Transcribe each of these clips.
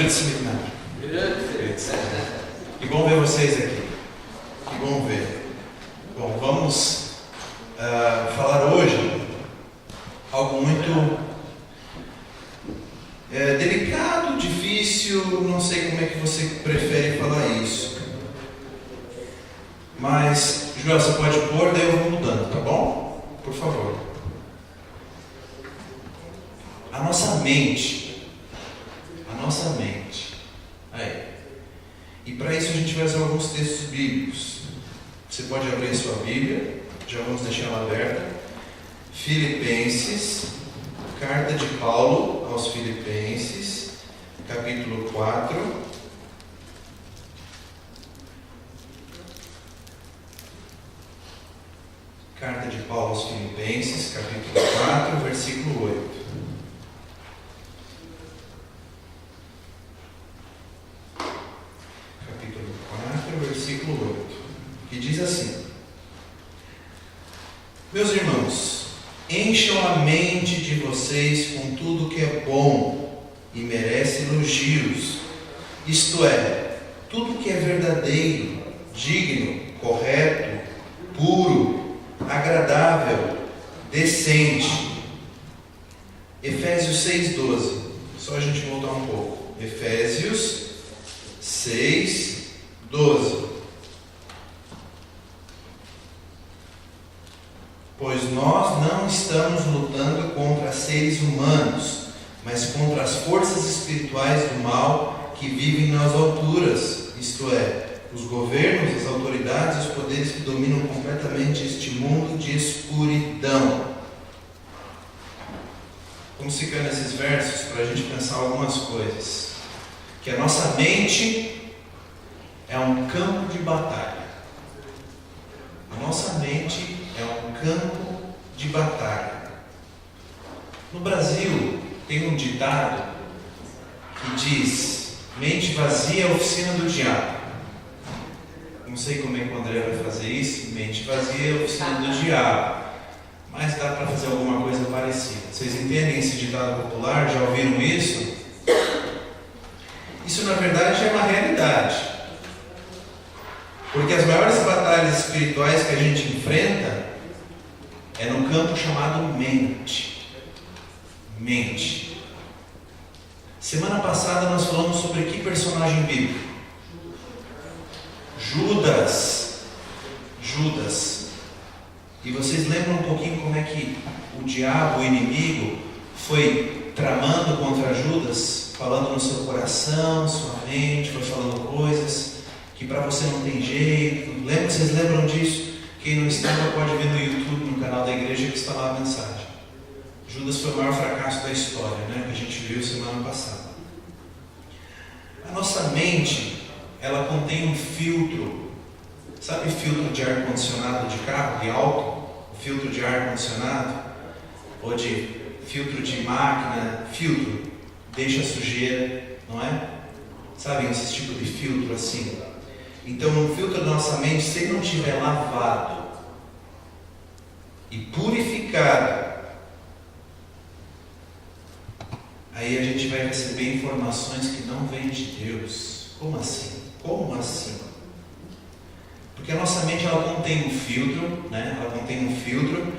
Grande seminário. Que bom ver vocês aqui. Que bom ver. Bom, vamos falar hoje algo muito delicado, difícil, não sei como é que você prefere falar isso. Mas, Joel, você pode pôr, daí eu vou mudando, tá bom? Por favor. A nossa mente. Aí. E para isso a gente vai usar alguns textos bíblicos. Você pode abrir a sua Bíblia, já vamos deixar ela aberta. Filipenses, carta de Paulo aos Filipenses, capítulo 4. Carta de Paulo aos Filipenses, capítulo 4, versículo 8. Capítulo 4, versículo 8. Que diz assim: Meus irmãos, encham a mente de vocês com tudo que é bom e merece elogios, isto é, tudo que é verdadeiro, digno, correto, puro, agradável, decente. Efésios 6,12. Só a gente voltar um pouco. Efésios 6,12. Pois nós não estamos lutando contra seres humanos, mas contra as forças espirituais do mal que vivem nas alturas, isto é, os governos, as autoridades e os poderes que dominam completamente este mundo de escuridão. Vamos ficar nesses versos para a gente pensar algumas coisas. Que a nossa mente é um campo de batalha. A nossa mente é um campo de batalha. No Brasil tem um ditado que diz: mente vazia é a oficina do diabo. Não sei como é que o André vai fazer isso. Mente vazia é a oficina do diabo. Mas dá para fazer alguma coisa parecida. Vocês entendem esse ditado popular? Já ouviram isso? Isso na verdade é uma realidade. Porque as maiores batalhas espirituais que a gente enfrenta é no campo chamado mente. Mente. Semana passada nós falamos sobre que personagem bíblico? Judas. E vocês lembram um pouquinho como é que o diabo, o inimigo, foi tramando contra Judas, falando no seu coração, sua mente, foi falando coisas que para você não tem jeito. Vocês lembram disso? Quem não estava pode ver no YouTube, no canal da igreja, que está lá a mensagem. Judas foi o maior fracasso da história, né? Que a gente viu semana passada. A nossa mente, ela contém um filtro. Sabe filtro de ar-condicionado de carro, de auto? O filtro de ar-condicionado? Ou de filtro de máquina? Filtro. Deixa sujeira, não é? Sabem esse tipo de filtro assim? Então o filtro da nossa mente, se ele não estiver lavado e purificado, aí a gente vai receber informações que não vêm de Deus. Como assim? Como assim? Porque a nossa mente, ela contém um filtro, né? Ela contém um filtro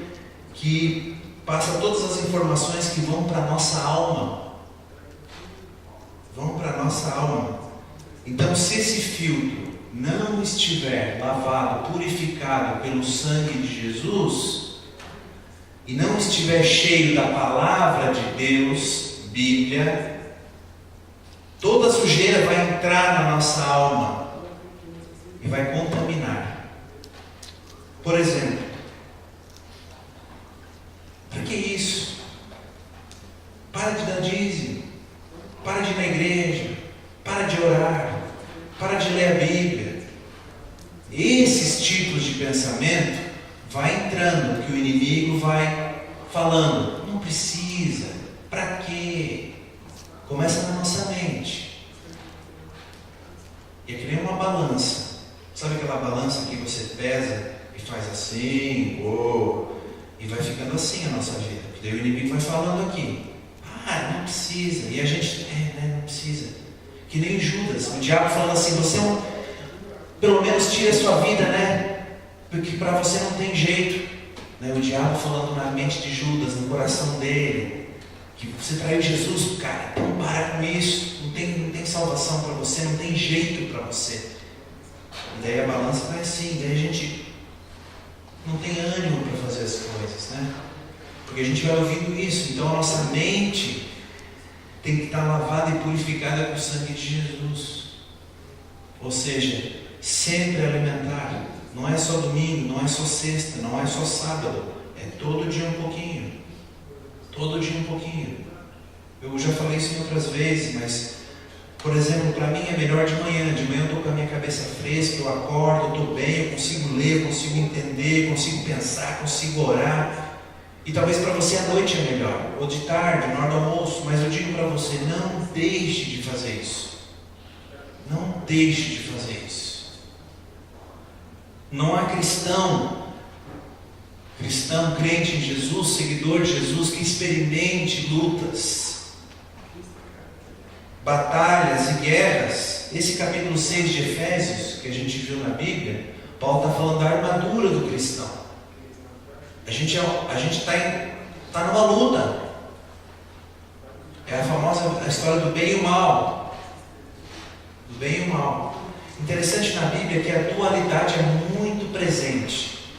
que passa todas as informações que vão para a nossa alma. Vão para a nossa alma. Então, se esse filtro não estiver lavado, purificado pelo sangue de Jesus, e não estiver cheio da palavra de Deus, Bíblia, toda a sujeira vai entrar na nossa alma e vai contaminar. Por exemplo, para que isso? Para de dar dízimo, para de ir na igreja, para de orar, para de ler a Bíblia. Esses tipos de pensamento vai entrando, que o inimigo vai falando, não precisa, para quê? Começa na nossa mente. E é que nem uma balança. Sabe aquela balança que você pesa e faz assim, e vai ficando assim a nossa vida. Daí o inimigo vai falando aqui, não precisa, e a gente, não precisa. Que nem Judas, o diabo falando assim, você não, pelo menos tira a sua vida, né? Porque para você não tem jeito. Né? O diabo falando na mente de Judas, no coração dele, que você traiu Jesus, cara, então para com isso, não tem salvação para você, não tem jeito para você. E daí a balança vai assim, daí a gente não tem ânimo para fazer as coisas, né? Porque a gente vai ouvindo isso, então a nossa mente tem que estar lavada e purificada com o sangue de Jesus. Ou seja, sempre alimentar. Não é só domingo, não é só sexta, não é só sábado. É todo dia um pouquinho. Todo dia um pouquinho. Eu já falei isso em outras vezes, mas, por exemplo, para mim é melhor de manhã. De manhã eu estou com a minha cabeça fresca, eu acordo, eu estou bem, eu consigo ler, eu consigo entender, consigo pensar, consigo orar. E talvez para você à noite é melhor, ou de tarde, na hora do almoço, mas eu digo para você, não deixe de fazer isso. Não deixe de fazer isso. Não há cristão, crente em Jesus, seguidor de Jesus, que experimente lutas, batalhas e guerras. Esse capítulo 6 de Efésios, que a gente viu na Bíblia, Paulo está falando da armadura do cristão. A gente está numa luta. É a famosa história do bem e o mal. Do bem e o mal. Interessante na Bíblia que a dualidade é muito presente.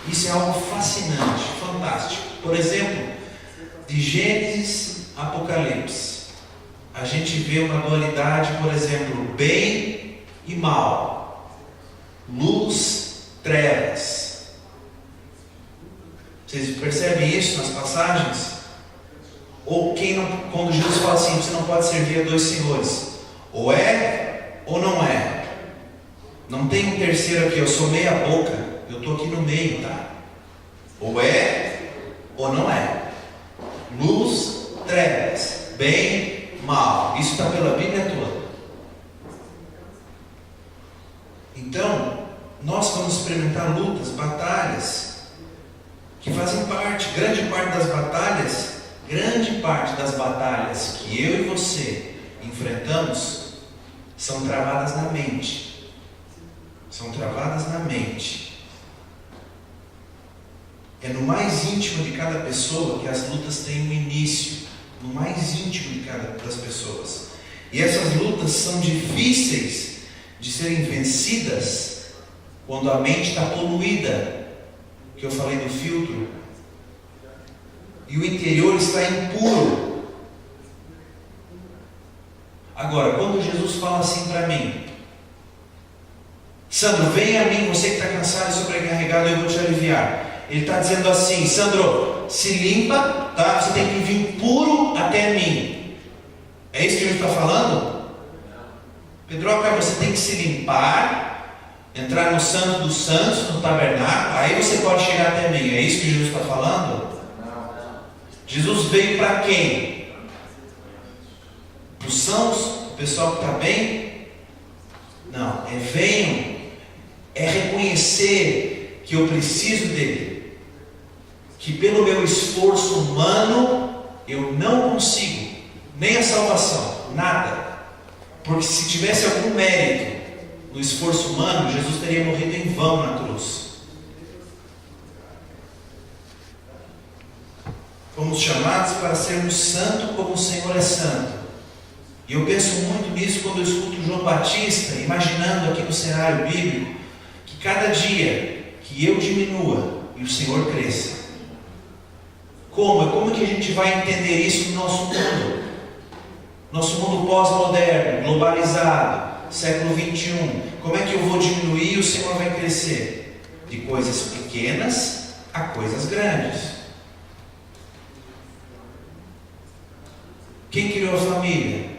Isso é algo fascinante, fantástico. Por exemplo, de Gênesis a Apocalipse, a gente vê uma dualidade, por exemplo, bem e mal, luz, trevas. Vocês percebem isso nas passagens? Ou quando Jesus fala assim, você não pode servir a dois senhores, ou é ou não é. Não tem um terceiro aqui, eu sou meia boca, eu estou aqui no meio, tá? Ou é ou não é. Luz, trevas, bem, mal. Isso está pela Bíblia toda. Então, nós vamos experimentar lutas, batalhas, que fazem parte, grande parte das batalhas que eu e você enfrentamos são travadas na mente. São travadas na mente. É no mais íntimo de cada pessoa que as lutas têm um início. No mais íntimo de cada das pessoas. E essas lutas são difíceis de serem vencidas quando a mente está poluída, que eu falei do filtro, e o interior está impuro. Agora, quando Jesus fala assim para mim, Sandro, vem a mim, você que está cansado e sobrecarregado, eu vou te aliviar. Ele está dizendo assim, Sandro, se limpa, tá? Você tem que vir puro até mim. É isso que ele está falando? Pedroca, você tem que se limpar, entrar no Santo dos Santos, no tabernáculo, aí você pode chegar até mim. É isso que Jesus está falando? Jesus veio para quem? Para os sãos? O pessoal que está bem? Não, venham, é reconhecer que eu preciso dele, que pelo meu esforço humano eu não consigo nem a salvação, nada, porque se tivesse algum mérito no esforço humano, Jesus teria morrido em vão na cruz. Fomos chamados para sermos santos como o Senhor é santo. E eu penso muito nisso quando eu escuto João Batista, imaginando aqui no cenário bíblico, que cada dia que eu diminua e o Senhor cresça. Como que a gente vai entender isso no nosso mundo? Nosso mundo pós-moderno, globalizado, século 21. Como é que eu vou diminuir e o Senhor vai crescer? De coisas pequenas a coisas grandes. Quem criou a família?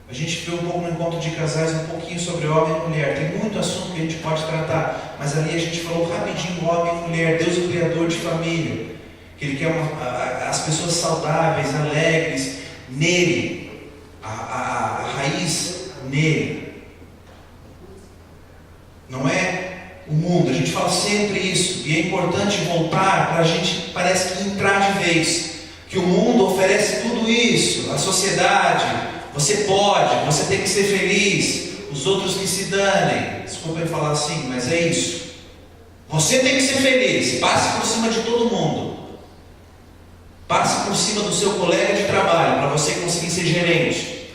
A gente viu um pouco no encontro de casais, um pouquinho sobre homem e mulher. Tem muito assunto que a gente pode tratar, mas ali a gente falou rapidinho homem e mulher, Deus o Criador de família, que Ele quer as pessoas saudáveis, alegres, nele, a raiz nele. Não é o mundo, a gente fala sempre isso, e é importante voltar para a gente, parece que entrar de vez, que o mundo oferece tudo isso, a sociedade, Você pode, você tem que ser feliz, os outros que se danem. Desculpem falar assim, mas é isso. Você tem que ser feliz, passe por cima de todo mundo. Passe por cima do seu colega de trabalho, para você conseguir ser gerente.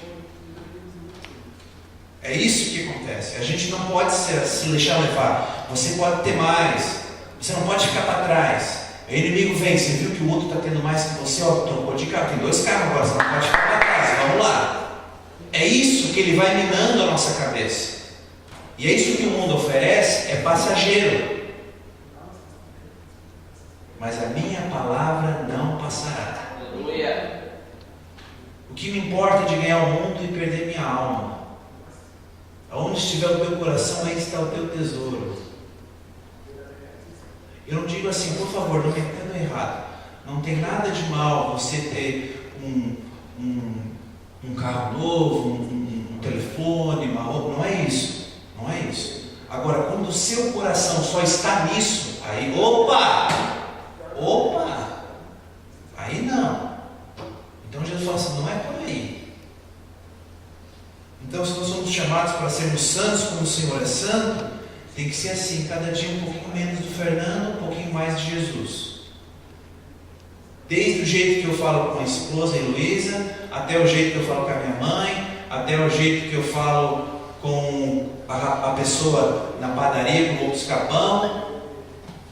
É isso que acontece. A gente não pode se deixar levar. Você pode ter mais. Você não pode ficar para trás. O inimigo vem, você viu que o outro está tendo mais que você, ó, trocou de carro, tem 2 carros agora, você não pode ficar para trás, vamos lá. É isso que ele vai minando a nossa cabeça. E é isso que o mundo oferece, é passageiro. Mas a minha palavra não passará. Aleluia. O que me importa é de ganhar o mundo e perder minha alma. Aonde estiver o teu coração, aí está o teu tesouro. Eu não digo assim, por favor, não me entendam errado. Não tem nada de mal você ter um carro novo, um telefone, uma roupa. Não é isso. Não é isso. Agora, quando o seu coração só está nisso, aí, opa! Aí não. Então Jesus fala assim, não é por aí. Então, se nós somos chamados para sermos santos como o Senhor é santo, tem que ser assim, cada dia um pouquinho menos do Fernando, um pouquinho mais de Jesus. Desde o jeito que eu falo com a esposa Heloísa, até o jeito que eu falo com a minha mãe, até o jeito que eu falo com a pessoa na padaria, com o Escapão.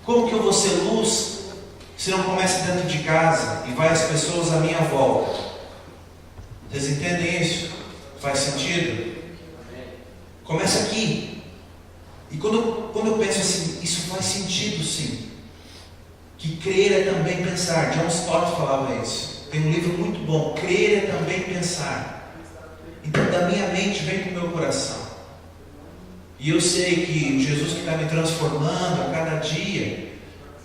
Como que eu vou ser luz se não começa dentro de casa e vai as pessoas à minha volta? Vocês entendem isso? Faz sentido? Começa aqui. E quando eu penso assim, isso faz sentido sim. Que crer é também pensar. John Stott falava isso. Tem um livro muito bom, Crer é também pensar. Então da minha mente vem para o meu coração. E eu sei que o Jesus que está me transformando a cada dia,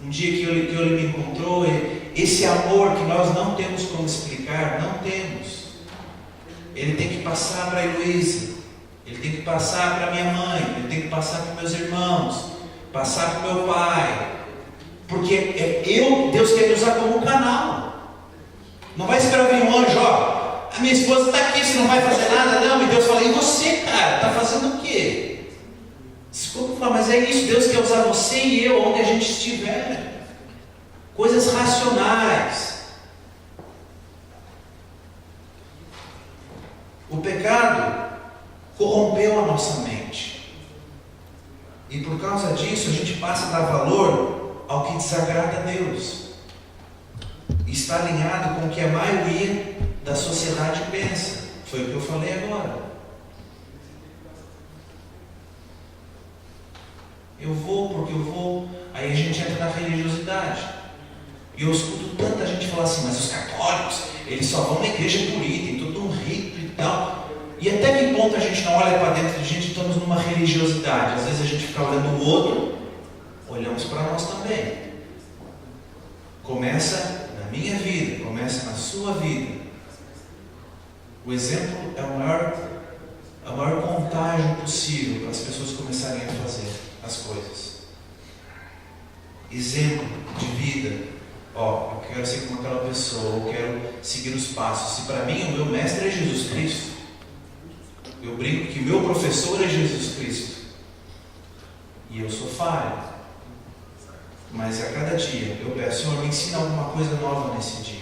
um dia que ele me encontrou, esse amor que nós não temos como explicar, não temos. Ele tem que passar para a Heloísa. Ele tem que passar para minha mãe, ele tem que passar para meus irmãos, passar para o meu pai, porque Deus quer me usar como um canal. Não vai esperar vir um anjo, ó, a minha esposa está aqui, você não vai fazer nada, não. E Deus fala, e você, cara, está fazendo o quê? Desculpa falar, mas é isso, Deus quer usar você e eu onde a gente estiver. Coisas racionais. O pecado corrompeu a nossa mente. E por causa disso a gente passa a dar valor ao que desagrada a Deus. Está alinhado com o que a maioria da sociedade pensa. Foi o que eu falei agora. Eu vou porque eu vou. Aí a gente entra na religiosidade. E eu escuto tanta gente falar assim, mas os católicos, eles só vão na igreja por ir, tem todo um rito e tal. E até que ponto a gente não olha para dentro de gente e estamos numa religiosidade? Às vezes a gente fica olhando o outro, olhamos para nós também. Começa na minha vida, começa na sua vida. O exemplo é a maior contágio possível para as pessoas começarem a fazer as coisas. Exemplo de vida. Ó, eu quero ser como aquela pessoa, eu quero seguir os passos. Se para mim o meu mestre é Jesus Cristo, eu brinco que meu professor é Jesus Cristo. E eu sou falho. Mas a cada dia eu peço, Senhor, me ensina alguma coisa nova nesse dia.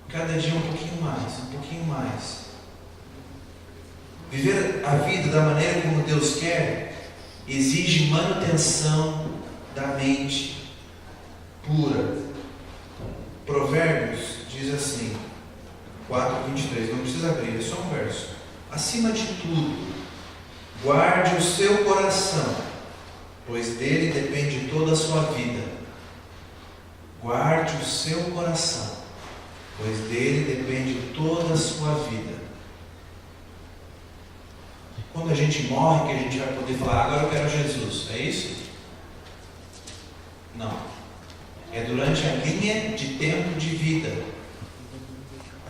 Cada dia um pouquinho mais, um pouquinho mais. Viver a vida da maneira como Deus quer exige manutenção da mente pura. Provérbios diz assim, 4:23, não precisa abrir, é só um verso. Acima de tudo, guarde o seu coração, pois dele depende toda a sua vida. Guarde o seu coração, pois dele depende toda a sua vida. Quando a gente morre, que a gente vai poder falar, agora eu quero Jesus, é isso? Não. É durante a linha de tempo de vida.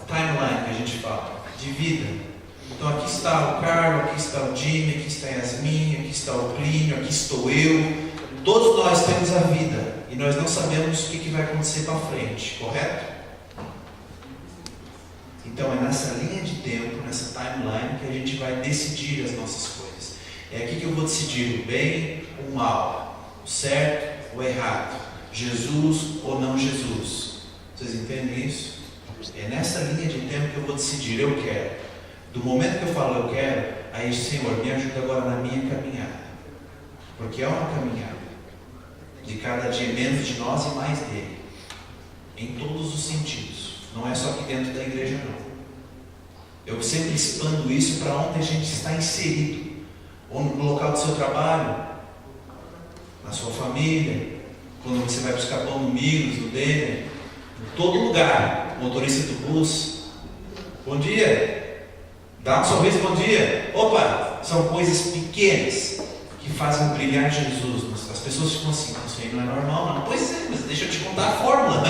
A timeline que a gente fala, de vida. Então aqui está o Carlos, aqui está o Jimmy, aqui está a Yasmin, aqui está o Plínio, aqui estou eu. Todos nós temos a vida e nós não sabemos o que vai acontecer para frente, correto? Então é nessa linha de tempo, nessa timeline, que a gente vai decidir as nossas coisas. É aqui que eu vou decidir o bem ou o mal, o certo ou errado, Jesus ou não Jesus. Vocês entendem isso? É nessa linha de tempo que eu vou decidir, eu quero. Do momento que eu falo eu quero, aí Senhor, me ajuda agora na minha caminhada. Porque é uma caminhada. De cada dia menos de nós e mais dele. Em todos os sentidos. Não é só aqui dentro da igreja não. Eu sempre expando isso para onde a gente está inserido. Ou no local do seu trabalho, na sua família, quando você vai buscar pão no Migros, no Denner, em todo lugar, motorista do bus. Bom dia, dá um sorriso, bom dia. Opa, são coisas pequenas que fazem brilhar Jesus. As pessoas ficam assim, isso aí não é normal, não. Pois é, mas deixa eu te contar a fórmula.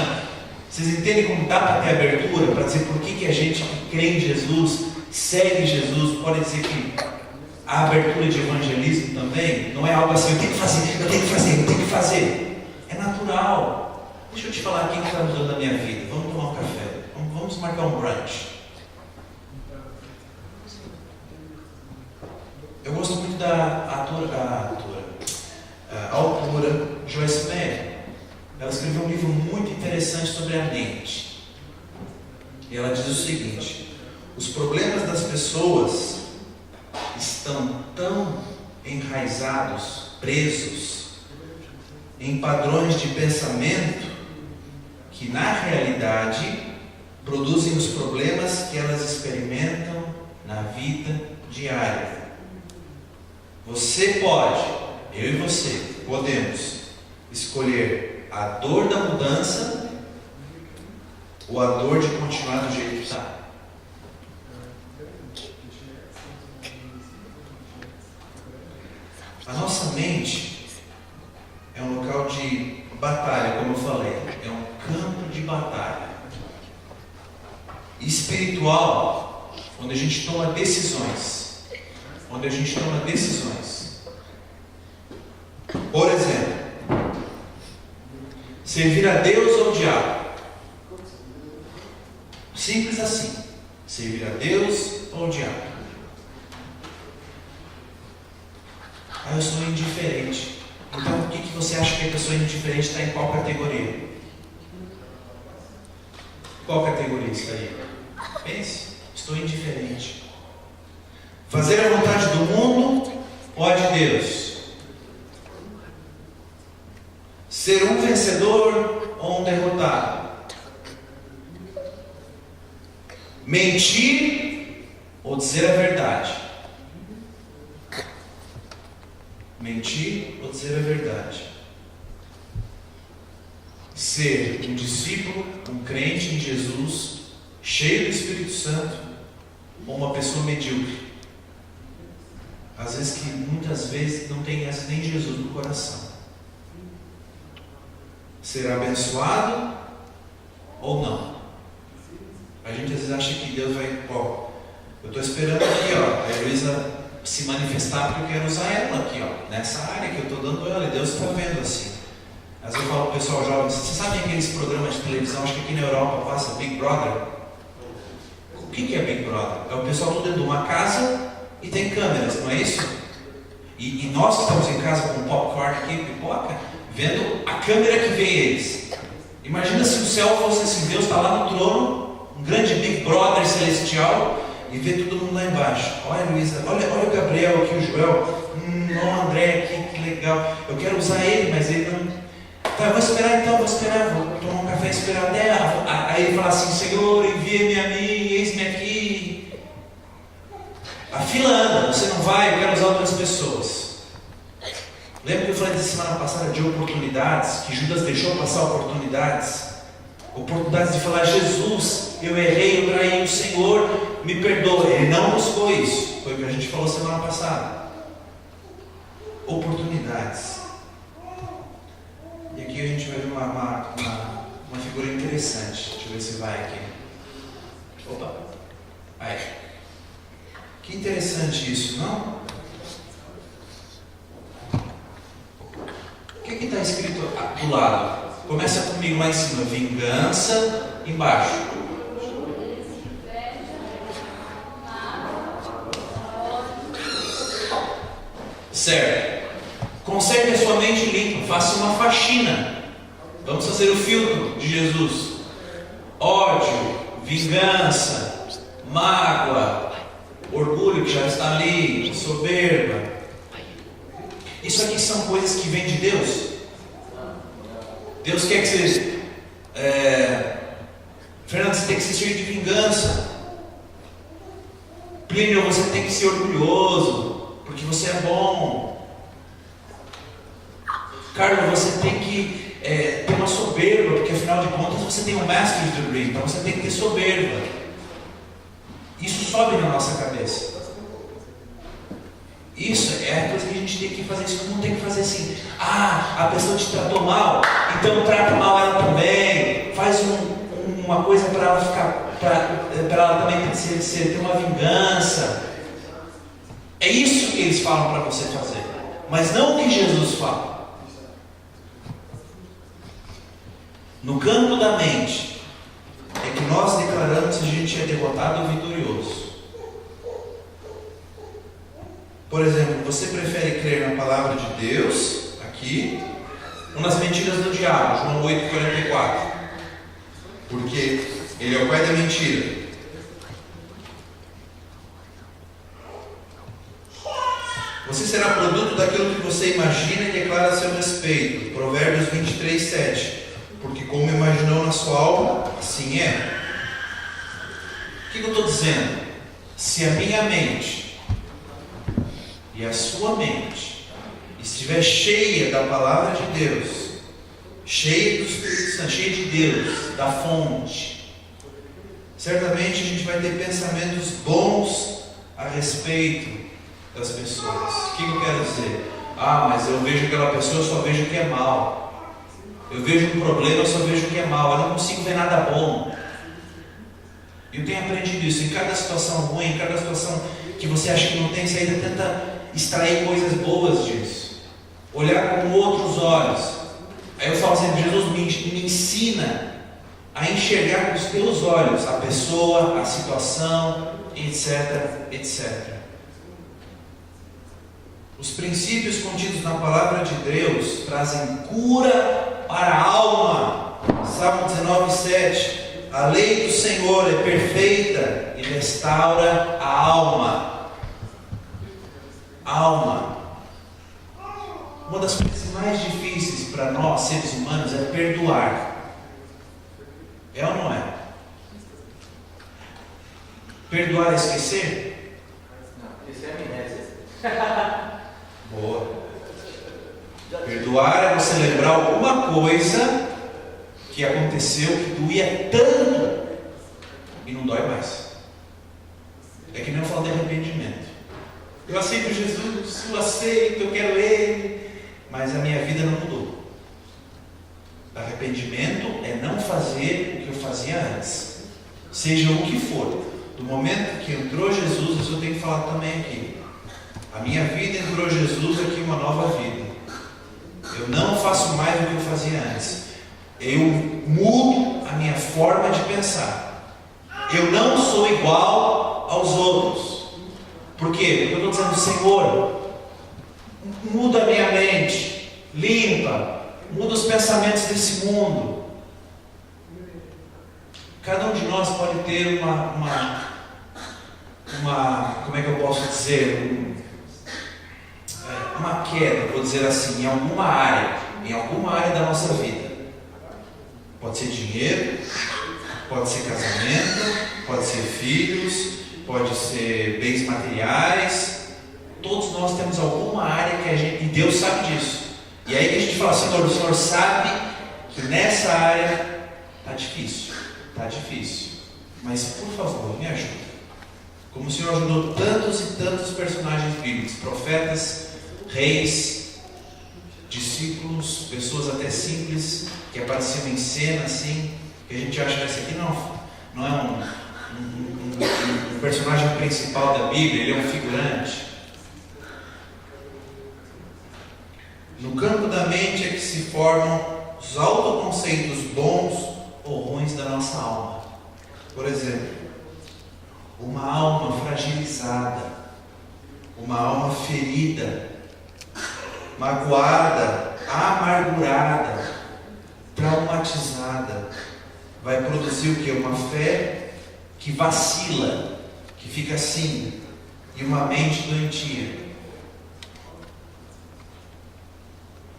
Vocês entendem como dá para ter abertura, para dizer por que a gente que crê em Jesus, segue Jesus, pode dizer que a abertura de evangelismo também não é algo assim, eu tenho que fazer, eu tenho que fazer, eu tenho que fazer. É natural. Deixa eu te falar quem está mudando a minha vida. Vamos tomar um café, vamos marcar um brunch. Eu gosto muito da autora Joyce Meyer. Ela escreveu um livro muito interessante sobre a mente. E ela diz o seguinte: os problemas das pessoas estão tão enraizados, presos em padrões de pensamento que na realidade produzem os problemas que elas experimentam na vida diária. Você pode, eu e você, podemos escolher a dor da mudança ou a dor de continuar do jeito que está. A nossa mente é um local de batalha, como eu falei, é um campo de batalha. Espiritual, onde a gente toma decisões. Por exemplo, servir a Deus ou ao diabo? Simples assim. Servir a Deus ou ao diabo? Ah, eu sou indiferente. Então, por que você acha que a pessoa indiferente está em qual categoria? Qual categoria está aí? Pense. Estou indiferente. Fazer a vontade do mundo ou a de Deus? Ser um vencedor ou um derrotado? Mentir ou dizer a verdade? Mentir ou dizer a verdade? Ser um discípulo, um crente em Jesus, cheio do Espírito Santo, ou uma pessoa medíocre? Às vezes que muitas vezes não tem essa nem Jesus no coração. Ser abençoado ou não? A gente às vezes acha que Deus vai, eu estou esperando aqui, a Heloísa se manifestar porque eu quero usar ela aqui, nessa área que eu estou dando ela, e Deus está vendo assim. Às vezes eu falo para o pessoal jovem, vocês sabem aqueles programas de televisão, acho que aqui na Europa passa Big Brother? O que é Big Brother? É o pessoal tudo dentro de uma casa e tem câmeras, não é isso? E nós estamos em casa com popcorn aqui, pipoca, vendo a câmera que vê eles. Imagina se o céu fosse assim, Deus está lá no trono, um grande Big Brother celestial, e vê todo mundo lá embaixo. Olha, Luísa, olha o Gabriel aqui, o Joel, o André aqui, que legal. Eu quero usar ele, mas ele não. Tá, vou esperar, vou tomar um café e esperar até. Aí ele fala assim: Senhor, envia-me a mim, eis-me aqui. A fila anda, você não vai, eu quero usar outras pessoas. Lembra que eu falei da semana passada de oportunidades, que Judas deixou passar oportunidades? Oportunidades de falar: Jesus, eu errei, eu traí o Senhor, me perdoa. Ele não buscou isso, foi o que a gente falou semana passada. Oportunidades. E aqui a gente vai ver uma figura interessante. Deixa eu ver se vai aqui. Opa, aí. Que interessante isso, não? O que está escrito do lado? Começa comigo lá em cima: vingança, embaixo. Certo? Conserte a sua mente limpa, faça uma faxina. Vamos fazer o filtro de Jesus. Ódio, vingança, mágoa, orgulho que já está ali, soberba. Isso aqui são coisas que vêm de Deus. Deus quer que você... Fernando, você tem que ser cheio de vingança. Plínio, você tem que ser orgulhoso, porque você é bom. Carlos, você tem que ter uma soberba, porque afinal de contas você tem um master's degree, então você tem que ter soberba. Isso sobe na nossa cabeça. Isso é a coisa que a gente tem que fazer. Isso não tem que fazer assim. A pessoa te tratou mal, então trata mal ela também. Faz uma coisa para ela ficar, para ela também ter uma vingança. É isso que eles falam para você fazer, mas não o que Jesus fala. No campo da mente é que nós declaramos se a gente é derrotado ou vitorioso. Por exemplo, você prefere crer na palavra de Deus, aqui, ou nas mentiras do diabo, João 8,44? Porque ele é o pai da mentira. Você será produto daquilo que você imagina e declara a seu respeito. Provérbios 23,7. Porque como imaginou na sua alma, assim é. O que eu estou dizendo? Se a minha mente e a sua mente estiver cheia da palavra de Deus, cheia do Espírito Santo, cheia de Deus, da fonte, certamente a gente vai ter pensamentos bons a respeito das pessoas. O que eu quero dizer? Mas eu vejo aquela pessoa, eu só vejo o que é mal. Eu vejo um problema, eu só vejo o que é mal. Eu não consigo ver nada bom. Eu tenho aprendido isso. Em cada situação ruim, em cada situação que você acha que não tem saída, tenta extrair coisas boas disso. Olhar com outros olhos. Aí eu falo assim, Jesus me ensina a enxergar com os teus olhos a pessoa, a situação, etc, etc. Os princípios contidos na palavra de Deus trazem cura para a alma. Salmo 19,7. A lei do Senhor é perfeita e restaura a alma. Alma. Uma das coisas mais difíceis para nós, seres humanos, é perdoar. É ou não é? Perdoar é esquecer? Não, isso é amnésia. Boa. Perdoar é você lembrar alguma coisa que aconteceu que doía tanto e não dói mais. É que nem eu falo de arrependimento. Eu aceito Jesus, eu aceito, eu quero Ele, mas a minha vida não mudou. Arrependimento é não fazer o que eu fazia antes, seja o que for. Do momento que entrou Jesus, isso eu tenho que falar também aqui. A minha vida entrou Jesus aqui, uma nova vida. Eu não faço mais do que eu fazia antes. Eu mudo a minha forma de pensar. Eu não sou igual aos outros. Por quê? Porque eu estou dizendo, Senhor, muda a minha mente, limpa, muda os pensamentos desse mundo. Cada um de nós pode ter uma como é que eu posso dizer? Uma queda, vou dizer assim, em alguma área da nossa vida. Pode ser dinheiro, pode ser casamento, pode ser filhos, pode ser bens materiais. Todos nós temos alguma área que a gente, e Deus sabe disso. E aí que a gente fala, Senhor, o Senhor sabe que nessa área está difícil, mas por favor, me ajuda. Como o Senhor ajudou tantos e tantos personagens bíblicos, profetas, reis, discípulos, pessoas até simples, que apareciam em cena assim, que a gente acha que esse aqui não é um personagem principal da Bíblia, ele é um figurante. No campo da mente é que se formam os autoconceitos bons ou ruins da nossa alma. Por exemplo, uma alma fragilizada, uma alma ferida, magoada, amargurada, traumatizada, vai produzir o que? Uma fé que vacila, que fica assim, e uma mente doentia.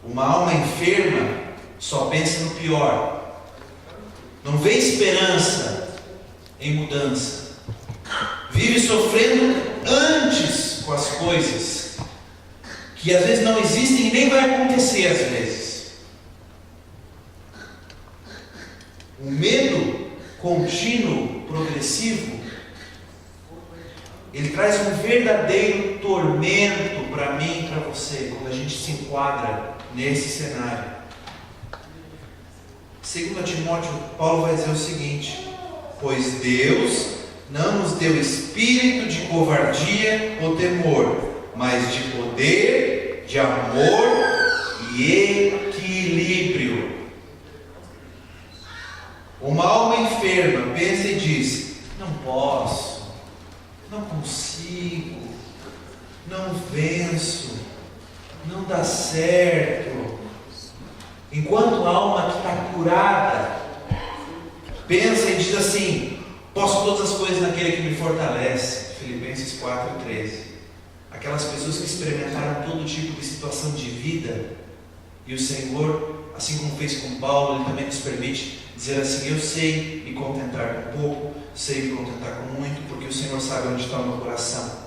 Uma alma enferma só pensa no pior, não vê esperança em mudança, vive sofrendo antes com as coisas que às vezes não existem e nem vai acontecer às vezes. O medo contínuo, progressivo, ele traz um verdadeiro tormento para mim e para você, quando a gente se enquadra nesse cenário. Segundo Timóteo, Paulo vai dizer o seguinte: pois Deus não nos deu espírito de covardia ou temor, mas de poder, de amor e equilíbrio. Uma alma enferma pensa e diz: não posso, não consigo, não venço, não dá certo. Enquanto a alma que está curada pensa e diz assim: posso todas as coisas naquele que me fortalece. Filipenses 4:13. Aquelas pessoas que experimentaram todo tipo de situação de vida, e o Senhor, assim como fez com Paulo, Ele também nos permite dizer assim: eu sei me contentar com pouco, sei me contentar com muito, porque o Senhor sabe onde está o meu coração.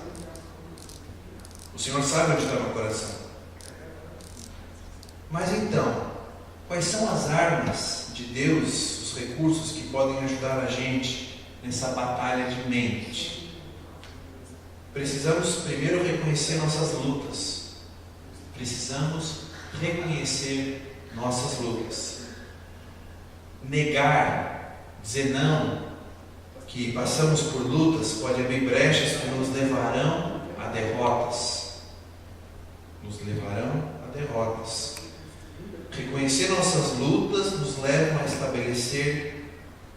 O Senhor sabe onde está o meu coração. Mas então, quais são as armas de Deus, os recursos que podem ajudar a gente nessa batalha de mente? Precisamos primeiro reconhecer nossas lutas. Precisamos reconhecer nossas lutas. Negar, dizer não, que passamos por lutas, pode abrir brechas que nos levarão a derrotas. Nos levarão a derrotas. Reconhecer nossas lutas nos levam a estabelecer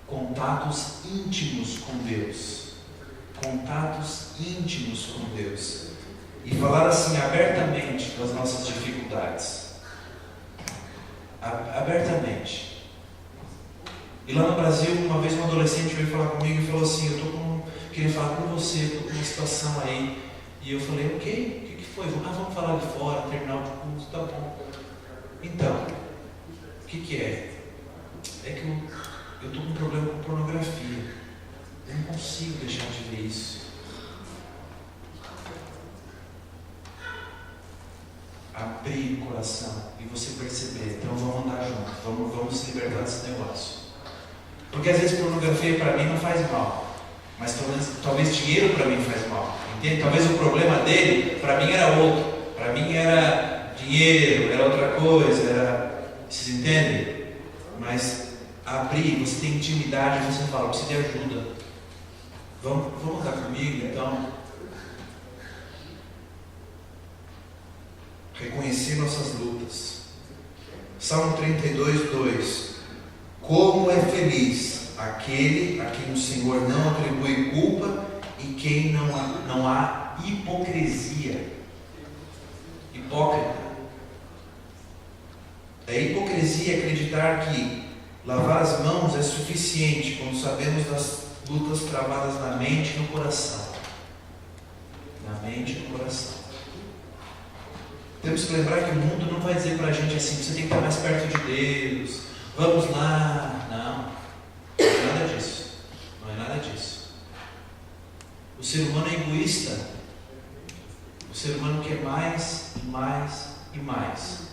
contatos íntimos com Deus. Contatos íntimos com Deus. E falar assim abertamente das nossas dificuldades. Abertamente. E lá no Brasil, uma vez um adolescente veio falar comigo e falou assim: queria falar com você, estou com uma situação aí. E eu falei: ok, o que foi? Vamos falar ali fora, terminar o curso, tá bom. Então, o que é? É que eu estou com um problema com pornografia. Eu não consigo deixar de ver isso. Abrir o coração e você perceber: então vamos andar juntos, vamos se libertar desse negócio. Porque às vezes pornografia para mim não faz mal, mas talvez dinheiro para mim faz mal. Entende? Talvez o problema dele para mim era outro. Para mim era dinheiro, era outra coisa, vocês entendem? Mas abrir, você tem intimidade, você fala: eu preciso de ajuda. Vamos estar comigo então? Reconhecer nossas lutas. Salmo 32:2. Como é feliz aquele a quem o Senhor não atribui culpa e quem não há hipocrisia. Hipócrita. É hipocrisia acreditar que lavar as mãos é suficiente quando sabemos das lutas travadas na mente e no coração. Na mente e no coração. Temos que lembrar que o mundo não vai dizer para a gente assim: você tem que estar mais perto de Deus, vamos lá. Não é nada disso. Não é nada disso. O ser humano é egoísta. O ser humano quer mais e mais e mais.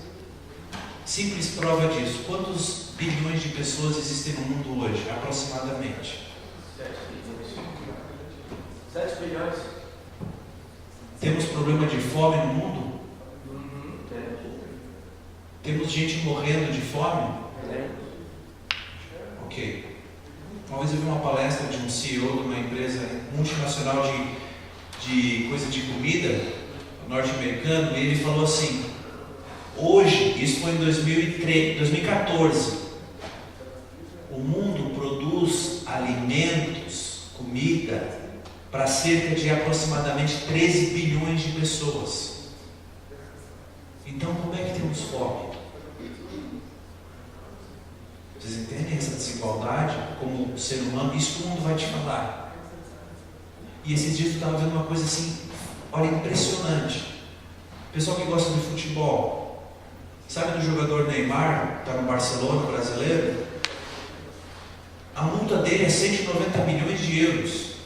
Simples prova disso: quantos bilhões de pessoas existem no mundo hoje? Aproximadamente 7 bilhões. Temos problema de fome no mundo? Temos gente morrendo de fome? Ok. Uma vez eu vi uma palestra de um CEO de uma empresa multinacional de coisa de comida, norte-americano, e ele falou assim: hoje, isso foi em 2014, o mundo produz alimentos, comida, para cerca de aproximadamente 13 bilhões de pessoas. Então como é que temos fome? Vocês entendem essa desigualdade como ser humano? Isso que o mundo vai te falar. E esses dias eu estava vendo uma coisa assim, olha, impressionante. Pessoal que gosta de futebol, sabe do jogador Neymar, que está no Barcelona, brasileiro? A multa dele é 190 milhões de euros.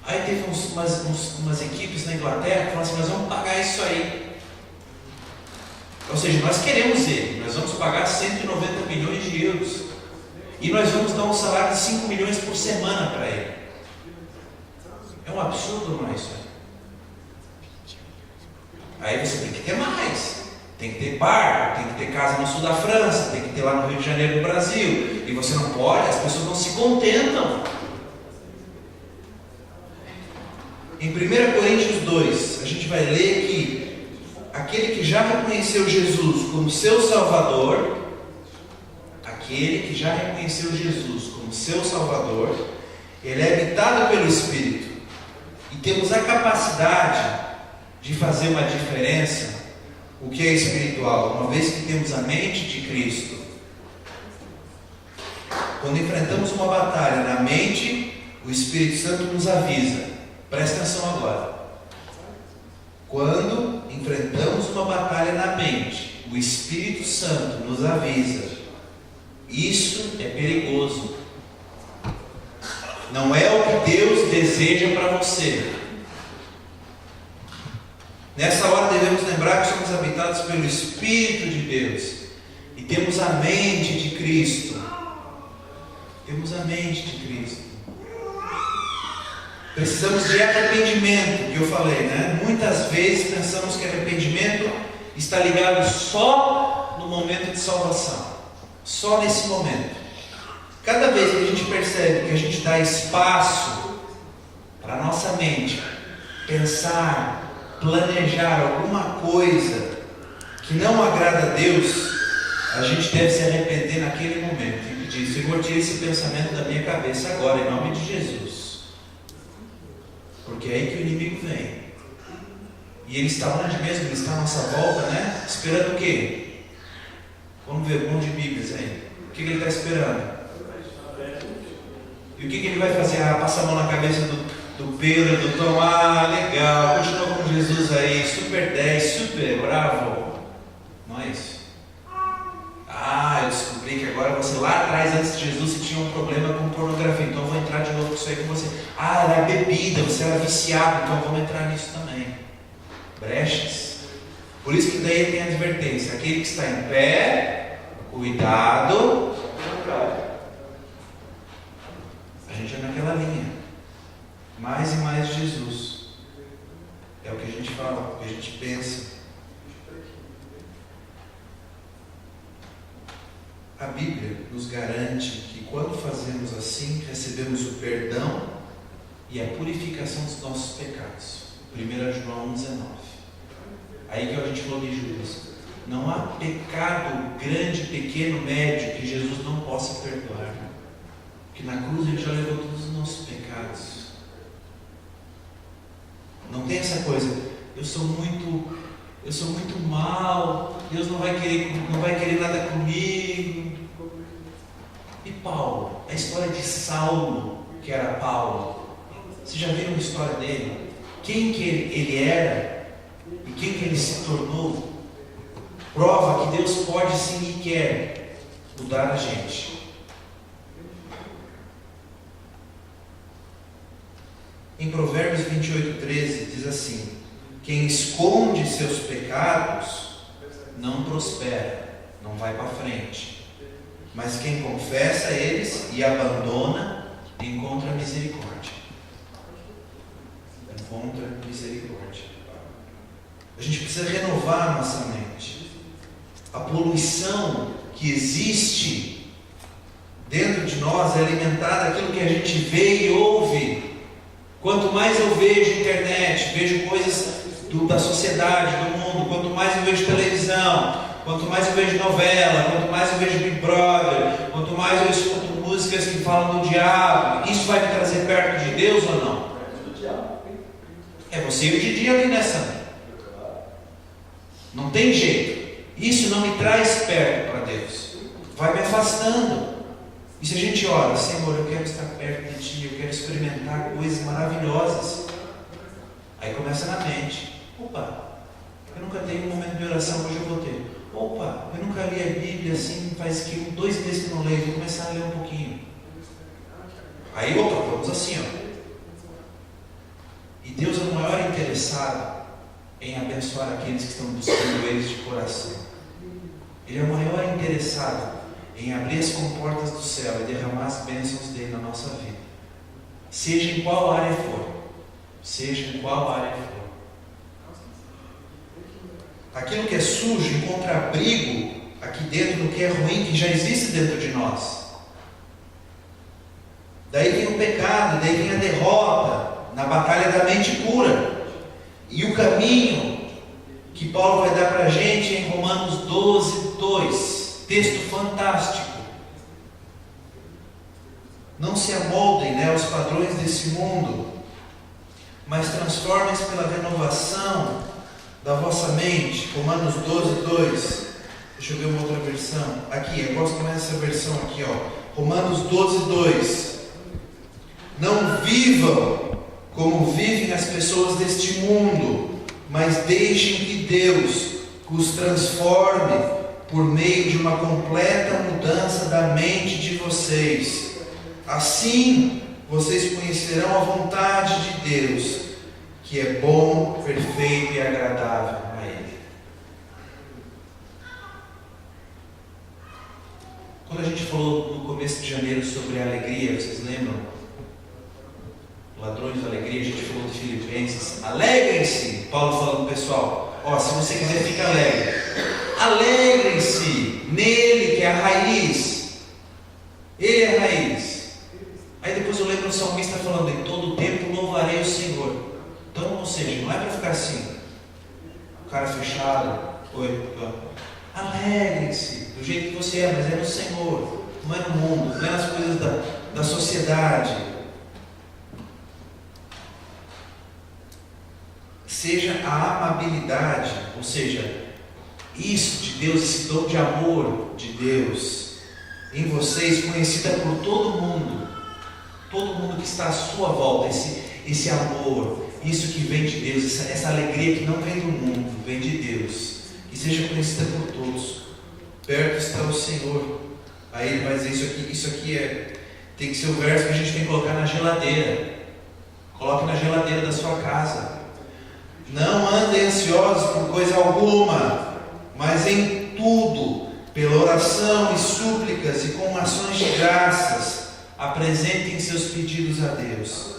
Aí teve umas equipes na Inglaterra que falaram assim, nós vamos pagar isso aí. Ou seja, nós queremos ele, nós vamos pagar 190 milhões de euros. E nós vamos dar um salário de 5 milhões por semana para ele. É um absurdo, não é isso? Aí você tem que ter mais. Tem que ter barco, tem que ter casa no sul da França, tem que ter lá no Rio de Janeiro, no Brasil. E você não pode, as pessoas não se contentam. Em 1 Coríntios 2, a gente vai ler que aquele que já reconheceu Jesus como seu Salvador, aquele que já reconheceu Jesus como seu Salvador, ele é habitado pelo Espírito. E temos a capacidade de fazer uma diferença, o que é espiritual, uma vez que temos a mente de Cristo. Quando enfrentamos uma batalha na mente, o Espírito Santo nos avisa. Presta atenção agora. Quando enfrentamos uma batalha na mente, o Espírito Santo nos avisa. Isso é perigoso. Não é o que Deus deseja para você. Nessa hora devemos lembrar que somos habitados pelo Espírito de Deus e temos a mente de Cristo. Temos a mente de Cristo. Precisamos de arrependimento, que eu falei, né? Muitas vezes pensamos que arrependimento está ligado só no momento de salvação, só nesse momento. Cada vez que a gente percebe que a gente dá espaço para a nossa mente pensar, planejar alguma coisa que não agrada a Deus, a gente deve se arrepender naquele momento e pedir: Senhor, tira esse pensamento da minha cabeça agora, em nome de Jesus. Porque é aí que o inimigo vem. E ele está onde mesmo? Ele está à nossa volta, né? Esperando o quê? Vamos ver, bom de Bíblias aí. O que ele está esperando? E o que ele vai fazer? Passar a mão na cabeça do Pedro, do Tom. Legal, continua com Jesus aí, super 10, super bravo. Não é isso? Eu descobri que agora você lá atrás, antes de Jesus, você tinha um problema com pornografia, então eu vou entrar de novo com isso aí com você. Era bebida, você era viciado, então vamos entrar nisso também. Brechas. Por isso que daí tem a advertência: aquele que está em pé, cuidado. A gente é naquela linha. Mais e mais de Jesus. É o que a gente fala, o que a gente pensa. A Bíblia nos garante que quando fazemos assim, recebemos o perdão e a purificação dos nossos pecados. 1 João 1,19. Aí que a gente falou de Judas. Não há pecado grande, pequeno, médio que Jesus não possa perdoar. Porque na cruz ele já levou todos os nossos pecados. Não tem essa coisa: eu sou muito mal, Deus não vai querer nada comigo. E Paulo, a história de Saulo, que era Paulo, vocês já viram a história dele? Quem que ele era e quem que ele se tornou? Prova que Deus pode sim e quer mudar a gente. Em Provérbios 28:13 diz assim: quem esconde seus pecados não prospera, não vai para frente. Mas quem confessa eles e abandona, encontra misericórdia. Encontra misericórdia. A gente precisa renovar a nossa mente. A poluição que existe dentro de nós é alimentada daquilo que a gente vê e ouve. Quanto mais eu vejo internet, vejo coisas da sociedade, do mundo, quanto mais eu vejo televisão, quanto mais eu vejo novela, quanto mais eu vejo Big Brother, quanto mais eu escuto músicas que falam do diabo, isso vai me trazer perto de Deus ou não? É você e o Didi ali nessa. Não tem jeito. Isso não me traz perto para Deus. Vai me afastando. E se a gente ora, Senhor, eu quero estar perto de Ti, eu quero experimentar coisas maravilhosas. Aí começa na mente. Opa, eu nunca tenho um momento de oração, hoje eu vou ter. Opa, eu nunca li a Bíblia assim, faz 2 meses que eu não leio, vou começar a ler um pouquinho. Aí, opa, vamos assim, ó. E Deus é o maior interessado em abençoar aqueles que estão buscando Ele de coração. Ele é o maior interessado em abrir as comportas do céu e derramar as bênçãos dele na nossa vida. Seja em qual área for. Seja em qual área for. Aquilo que é sujo encontra abrigo aqui dentro do que é ruim, que já existe dentro de nós. Daí vem o pecado, daí vem a derrota na batalha da mente pura. E o caminho que Paulo vai dar para a gente em Romanos 12, 2. Texto fantástico. Não se amoldem aos padrões desse mundo, mas transformem-se pela renovação da vossa mente. Romanos 12, 2. Deixa eu ver uma outra versão. Aqui, eu gosto mais dessa versão aqui, ó. Romanos 12, 2. Não vivam como vivem as pessoas deste mundo, mas deixem que Deus os transforme por meio de uma completa mudança da mente de vocês. Assim, vocês conhecerão a vontade de Deus, que é bom, perfeito e agradável a Ele. Quando a gente falou no começo de janeiro sobre a alegria, vocês lembram? Ladrões da alegria, a gente falou de Filipenses. Alegrem-se! Paulo falando, pessoal, ó, se você quiser, fica alegre. Alegrem-se nele, que é a raiz. Ele é a raiz. Aí depois eu lembro o salmista falando, em todo o tempo louvarei o Senhor. Então, ou seja, não é para ficar assim, cara fechado. Alegrem-se do jeito que você é, mas é no Senhor, não é no mundo, não é nas coisas da sociedade. Seja a amabilidade, ou seja, isso de Deus, esse dom de amor de Deus em vocês, conhecida por todo mundo que está à sua volta, esse amor, isso que vem de Deus, essa alegria que não vem do mundo, vem de Deus, que seja conhecida por todos. Perto está o Senhor. Aí ele vai dizer isso aqui tem que ser o verso que a gente tem que colocar na geladeira. Coloque na geladeira da sua casa. Não andem ansiosos por coisa alguma, mas em tudo, pela oração e súplicas e com ações de graças, apresentem seus pedidos a Deus.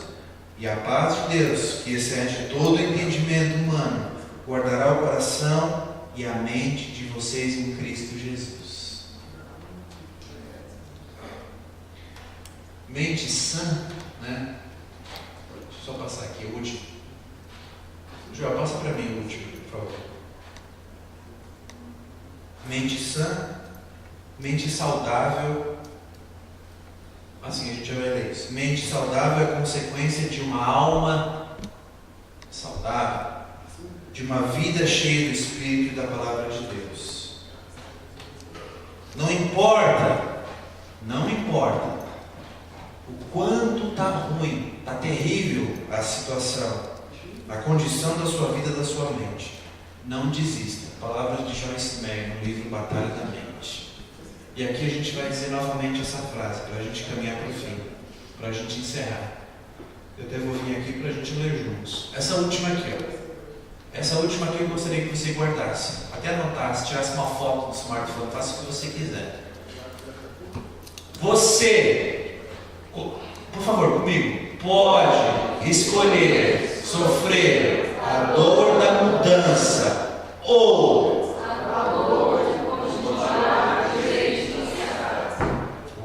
E a paz de Deus, que excede todo o entendimento humano, guardará o coração e a mente de vocês em Cristo Jesus. Mente sã, né? Deixa eu só passar aqui o último. Joel, passa para mim o último, por favor. Mente sã, mente saudável. Assim a gente já vai ler isso. Mente saudável é consequência de uma alma saudável, de uma vida cheia do Espírito e da Palavra de Deus. Não importa o quanto está ruim, está terrível a situação, a condição da sua vida, da sua mente. Não desista. Palavras de Joyce Meyer no livro Batalha da Mente. E aqui a gente vai dizer novamente essa frase, para a gente caminhar para o fim, para a gente encerrar. Eu até vou vir aqui para a gente ler juntos. Essa última aqui, eu gostaria que você guardasse, até anotasse, tirasse uma foto do smartphone, faça o que você quiser. Você, por favor, comigo, pode escolher sofrer a dor da mudança ou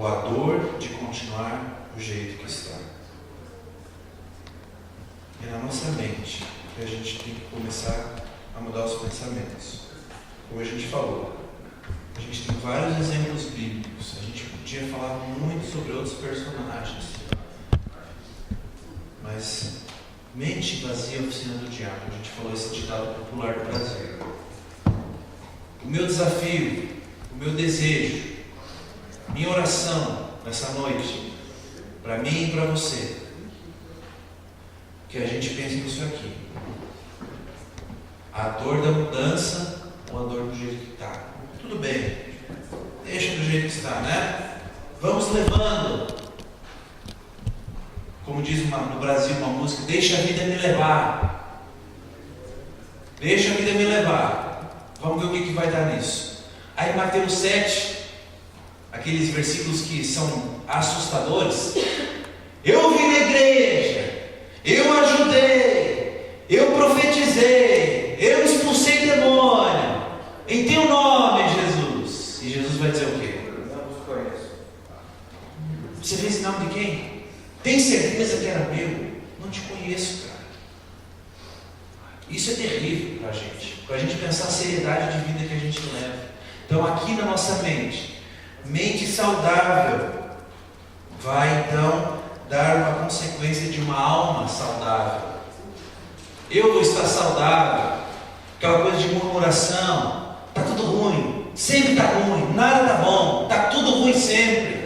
a dor de continuar do jeito que está. É na nossa mente que a gente tem que começar a mudar os pensamentos. Como a gente falou, a gente tem vários exemplos bíblicos. A gente podia falar muito sobre outros personagens, mas mente vazia é a oficina do diabo. A gente falou esse ditado popular do Brasil. O meu desafio, o meu desejo, minha oração nessa noite, para mim e para você, que a gente pense nisso aqui. A dor da mudança ou a dor do jeito que está? Tudo bem, deixa do jeito que está, né? Vamos levando. Como diz no Brasil uma música, deixa a vida me levar. Deixa a vida me levar. Vamos ver o que vai dar nisso. Aí Mateus 7, aqueles versículos que são assustadores. Eu vim na igreja, eu ajudei, eu profetizei, eu expulsei demônio, em teu nome, Jesus. E Jesus vai dizer o quê? Não vos conheço. Você fez em nome de quem? Tem certeza que era meu? Não te conheço, cara. Isso é terrível para a gente pensar a seriedade de vida que a gente leva. Então aqui na nossa mente saudável, vai então dar uma consequência de uma alma saudável. Eu vou estar saudável. Aquela coisa de murmuração, está tudo ruim, sempre está ruim, nada está bom, está tudo ruim sempre.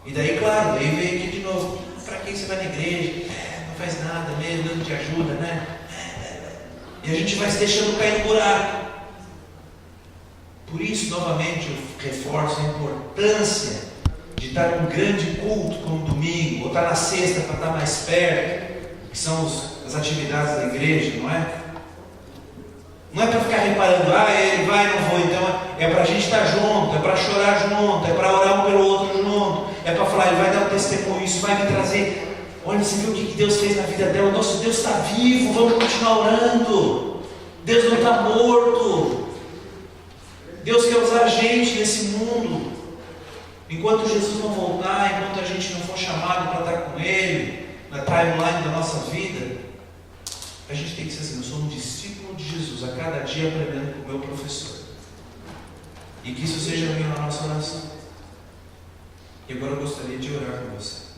E daí, claro, aí vem aqui de novo, para que você vai na igreja? Não faz nada mesmo, Deus não te ajuda, né? E a gente vai se deixando cair no buraco. Por isso, novamente, eu reforço a importância de estar num grande culto como domingo, ou estar na sexta para estar mais perto, que são as atividades da igreja, não é? Não é para ficar reparando, ele vai, não vou, então é para a gente estar junto, é para chorar junto, é para orar um pelo outro junto, é para falar, ele vai dar um testemunho, isso vai me trazer. Olha, você viu o que Deus fez na vida dela? Nosso Deus está vivo, vamos continuar orando. Deus não está morto. Deus quer usar a gente nesse mundo. Enquanto Jesus não voltar, enquanto a gente não for chamado para estar com Ele, na timeline da nossa vida, a gente tem que ser assim, eu sou um discípulo de Jesus, a cada dia aprendendo com o meu professor. E que isso seja a nossa oração. E agora eu gostaria de orar com você.